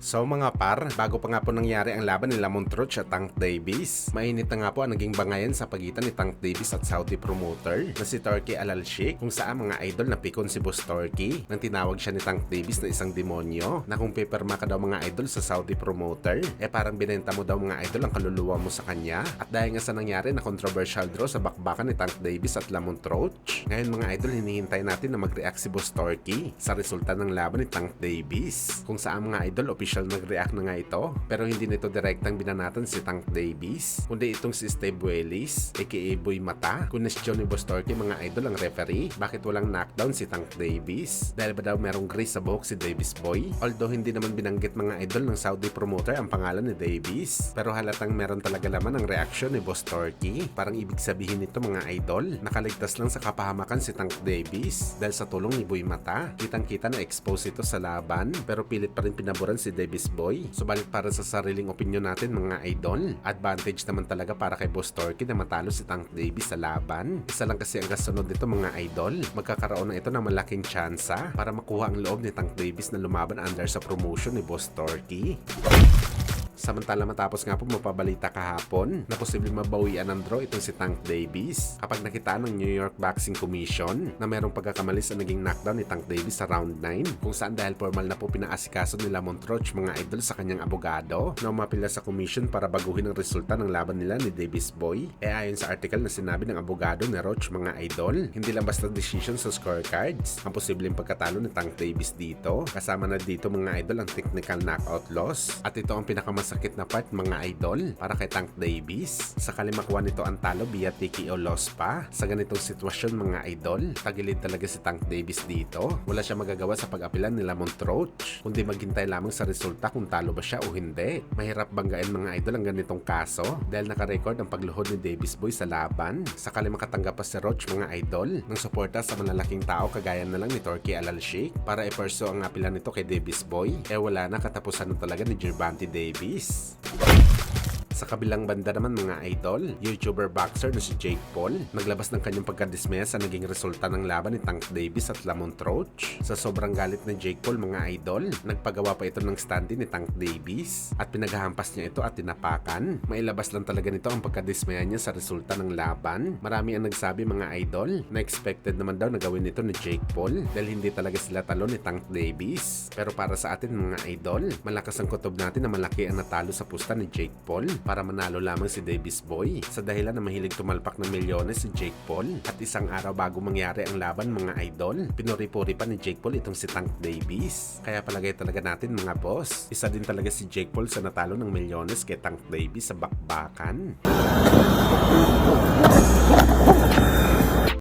So mga par, bago pa nga po nangyari ang laban ni Lamont Roach at Tank Davis, mainit na nga po ang naging bangayan sa pagitan ni Tank Davis at Saudi promoter na si Turki Al-Sheikh, kung saan mga idol napikon si Boss Turki nang tinawag siya ni Tank Davis na isang demonyo na kung pipirma ka daw mga idol sa Saudi promoter, parang binenta mo daw mga idol ang kaluluwa mo sa kanya. At dahil nga sa nangyari na controversial draw sa bakbakan ni Tank Davis at Lamont Roach, ngayon mga idol hinihintay natin na mag-react si Boss Turki sa resulta ng laban ni Tank Davis, kung saan mga idol official nag-react na nga ito, pero hindi nito direktang binanatan si Tank Davis, kundi itong si Steve Willis aka Boy Mata. Question ni Boss Turki mga idol ang referee, bakit walang knockdown si Tank Davis? Dahil ba daw merong grease sa buhok si Davis Boy? Although hindi naman binanggit mga idol ng Saudi promoter ang pangalan ni Davis, pero halatang meron talaga laman ang reaction ni Boss Turki. Parang ibig sabihin nito mga idol, nakaligtas lang sa kapahamakan si Tank Davis dahil sa tulong ni Boy Mata. Kitang-kita na expose ito sa laban, pero pilit pa rin pinaboran si Davis Boy. Subalit para sa sariling opinion natin mga idol, advantage naman talaga para kay Boss Turki na matalo si Tank Davis sa laban. Isa lang kasi ang kasunod nito mga idol, magkakaroon na ito ng malaking tsansa para makuha ang loob ni Tank Davis na lumaban under sa promotion ni Boss Turki. Samantala matapos nga po mapabalita kahapon na posibleng mabawian ng draw itong si Tank Davis kapag nakitaan ng New York Boxing Commission na merong pagkakamali sa naging knockdown ni Tank Davis sa round 9, kung saan dahil formal na po pinaasikaso ni Lamont Roach mga idol sa kanyang abogado na umapila sa commission para baguhin ang resulta ng laban nila ni Davis Boy. Ayon sa article na sinabi ng abogado ni Roach mga idol, hindi lang basta decision sa scorecards ang posibleng pagkatalo ni Tank Davis dito, kasama na dito mga idol ang technical knockout loss, at ito ang pinakamasakit na part mga idol para kay Tank Davis. Sakali makuha nito ang talo via TKO loss pa sa ganitong sitwasyon mga idol, tagilid talaga si Tank Davis dito. Wala siya magagawa sa pag-apilan ni Lamont Roach, kundi maghintay lamang sa resulta kung talo ba siya o hindi. Mahirap banggain mga idol ang ganitong kaso dahil nakarecord ang pagluhod ni Davis Boy sa laban. Sakali makatanggap pa si Roach mga idol ng suporta sa malalaking tao kagaya na lang ni Turki Al-Sheikh para i-pursue ang apilan nito kay Davis Boy, wala na, katapusan na talaga ni Gervonta Davis. Sa kabilang banda naman mga idol, YouTuber boxer na si Jake Paul naglabas ng kanyang pagkadismaya sa naging resulta ng laban ni Tank Davis at Lamont Roach. Sa sobrang galit ni Jake Paul mga idol, nagpagawa pa ito ng stand-in ni Tank Davis at pinaghahampas niya ito at tinapakan. Mailabas lang talaga nito ang pagkadismaya niya sa resulta ng laban. Marami ang nagsabi mga idol na expected naman daw na gawin nito ni Jake Paul dahil hindi talaga sila talo ni Tank Davis. Pero para sa atin mga idol, malakas ang kutob natin na malaki ang natalo sa pusta ni Jake Paul para manalo lamang si Davis Boy sa dahilan na mahilig tumalpak ng milyones si Jake Paul. At isang araw bago mangyari ang laban mga idol, pinuri-puri pa ni Jake Paul itong si Tank Davis. Kaya palagay talaga natin mga boss, isa din talaga si Jake Paul sa natalo ng milyones kay Tank Davis sa bakbakan.